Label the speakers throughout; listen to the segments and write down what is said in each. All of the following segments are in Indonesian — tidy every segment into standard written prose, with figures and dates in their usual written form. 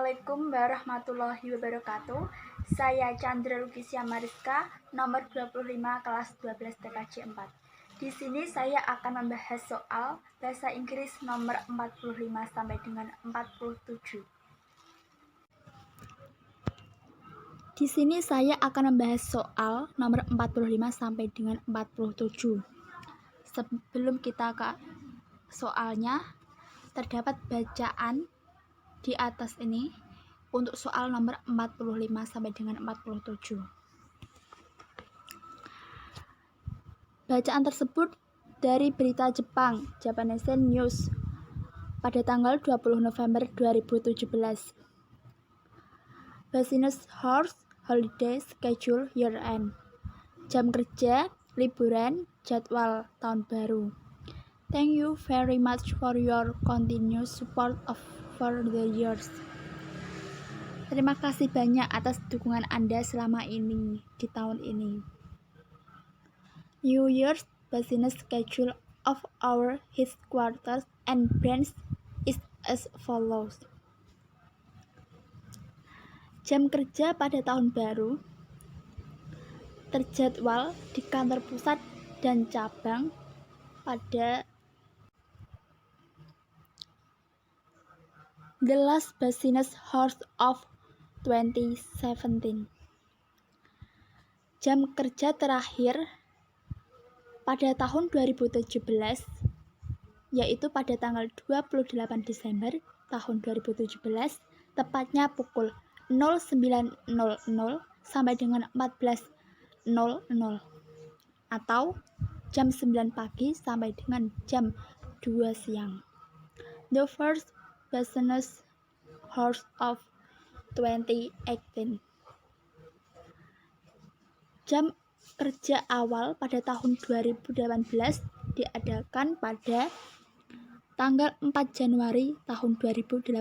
Speaker 1: Assalamualaikum warahmatullahi wabarakatuh. Saya Chandra Lukisya Mariska, nomor 25 kelas 12 TKJ 4. Di sini saya akan membahas soal bahasa Inggris nomor 45 sampai dengan 47. Di sini saya akan membahas soal nomor 45 sampai dengan 47. Sebelum kita ke soalnya, terdapat bacaan di atas ini untuk soal nomor 45 sampai dengan 47. Bacaan tersebut dari berita Jepang, Japanese News, pada tanggal 20 November 2017. Business Hours Holiday Schedule Year End. Jam kerja, liburan, jadwal tahun baru. Thank you very much for your continuous support for the years. Terima kasih banyak atas dukungan Anda selama ini di tahun ini. New Year's business schedule of our headquarters and branch is as follows. Jam kerja pada tahun baru terjadwal di kantor pusat dan cabang pada the last business hours of 2017. Jam kerja terakhir pada tahun 2017 yaitu pada tanggal 28 Desember tahun 2017, tepatnya pukul 09.00 sampai dengan 14.00 atau jam 9 pagi sampai dengan jam 2 siang. The first business hours of 2018. Jam kerja awal pada tahun 2018 diadakan pada tanggal 4 Januari tahun 2018,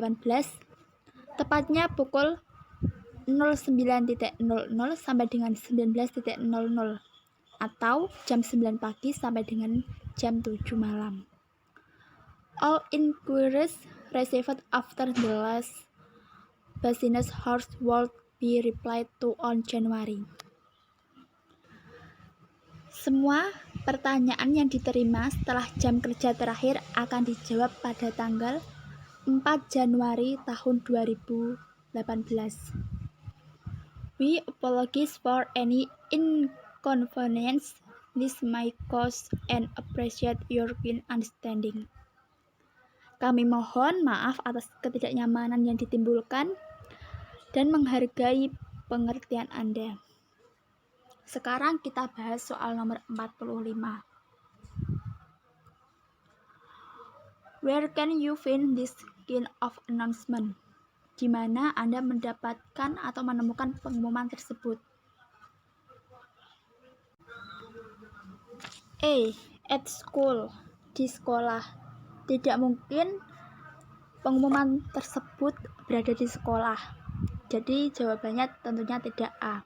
Speaker 1: tepatnya pukul 09.00 sampai dengan 19.00 atau jam 9 pagi sampai dengan jam 7 malam. All inquiries received after the last business hours will be replied to on January. Semua pertanyaan yang diterima setelah jam kerja terakhir akan dijawab pada tanggal 4 Januari tahun 2018. We apologize for any inconvenience. This may cause and appreciate your keen understanding. Kami mohon maaf atas ketidaknyamanan yang ditimbulkan dan menghargai pengertian Anda. Sekarang kita bahas soal nomor 45. Where can you find this kind of announcement? Di mana Anda mendapatkan atau menemukan pengumuman tersebut? A. At school. Di sekolah. Tidak mungkin pengumuman tersebut berada di sekolah. Jadi jawabannya tentunya tidak A.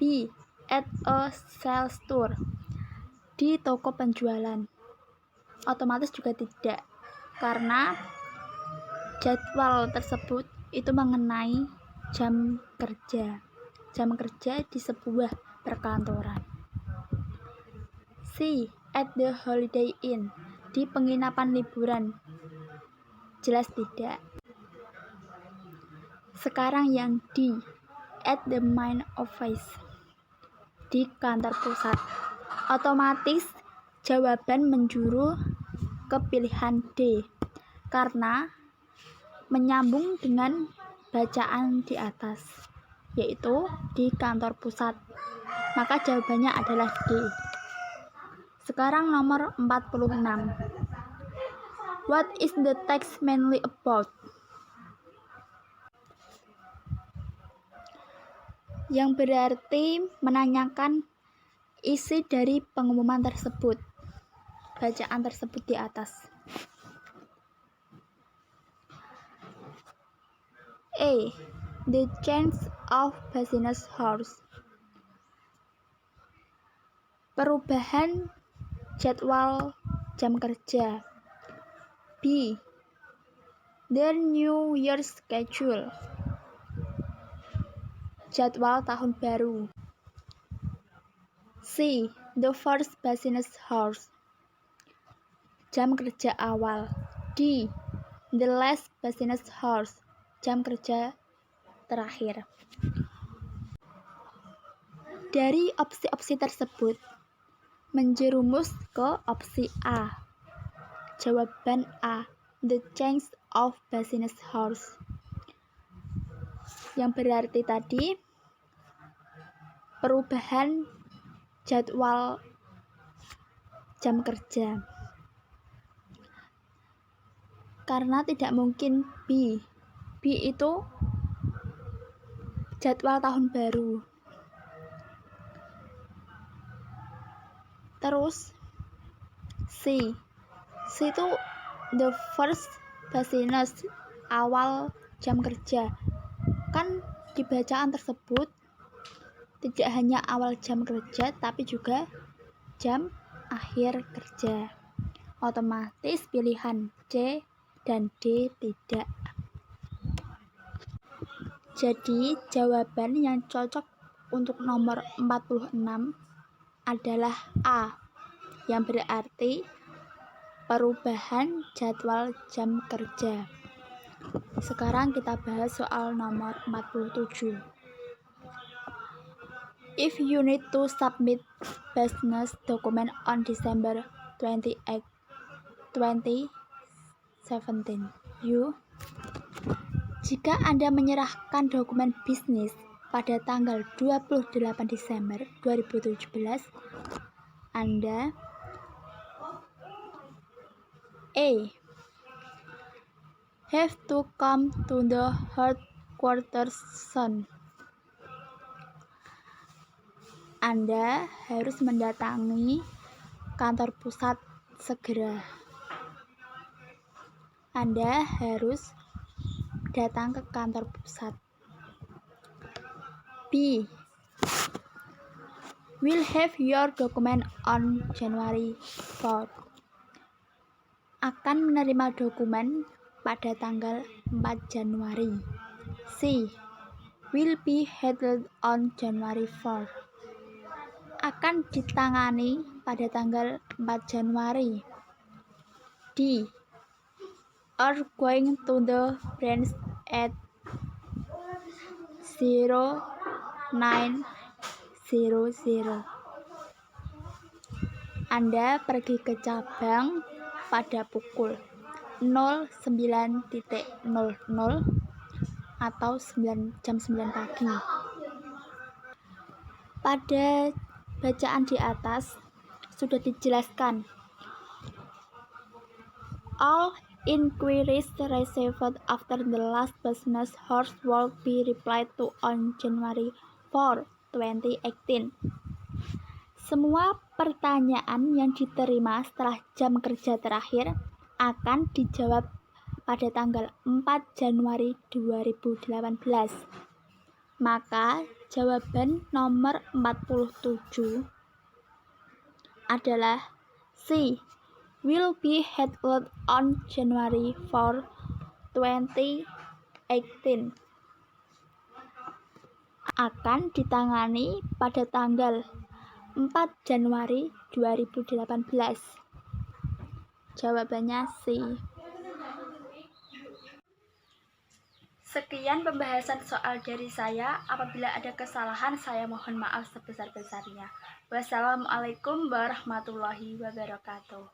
Speaker 1: B. At a sales store. Di toko penjualan. Otomatis juga tidak, karena jadwal tersebut itu mengenai jam kerja. Jam kerja di sebuah perkantoran. C. At the Holiday Inn. Di penginapan liburan. Jelas tidak. Sekarang yang D. At the main office. Di kantor pusat. Otomatis jawaban menjuru ke pilihan D karena menyambung dengan bacaan di atas, yaitu di kantor pusat. Maka jawabannya adalah D. Sekarang nomor 46. What is the text mainly about? Yang berarti menanyakan isi dari pengumuman tersebut, bacaan tersebut di atas. A. The change of business hours. Perubahan jadwal jam kerja. B. The New Year's schedule. Jadwal tahun baru. C. The first business hours. Jam kerja awal. D. The last business hours. Jam kerja terakhir. Dari opsi-opsi tersebut, menjerumus ke opsi A. Jawaban A. The change of business hours. Yang berarti tadi perubahan jadwal jam kerja. Karena tidak mungkin B. B itu jadwal tahun baru. Terus C. C itu the first business, awal jam kerja. Kan di bacaan tersebut tidak hanya awal jam kerja tapi juga jam akhir kerja. Otomatis pilihan C dan D tidak. Jadi jawaban yang cocok untuk nomor 46 adalah A, yang berarti perubahan jadwal jam kerja. Sekarang kita bahas soal nomor 47. If you need to submit business document on December 28, 2017, jika Anda menyerahkan dokumen bisnis pada tanggal 28 Desember 2017, Anda A. have to come to the headquarters soon. Anda harus mendatangi kantor pusat segera. Anda harus datang ke kantor pusat. B. Will have your document on January 4. Akan menerima dokumen pada tanggal 4 Januari. C. Will be handled on January 4. Akan ditangani pada tanggal 4 Januari. D. Are going to the branch at 0900. Anda pergi ke cabang pada pukul 09.00 atau jam 9 pagi. Pada bacaan di atas sudah dijelaskan all inquiries received after the last business hours will be replied to on January 4, 2018. Semua pertanyaan yang diterima setelah jam kerja terakhir akan dijawab pada tanggal 4 Januari 2018. Maka jawaban nomor 47 adalah C. Will be held on January 4, 2018. Akan ditangani pada tanggal 4 Januari 2018. Jawabannya C. Sekian pembahasan soal dari saya. Apabila ada kesalahan, saya mohon maaf sebesar-besarnya. Wassalamualaikum warahmatullahi wabarakatuh.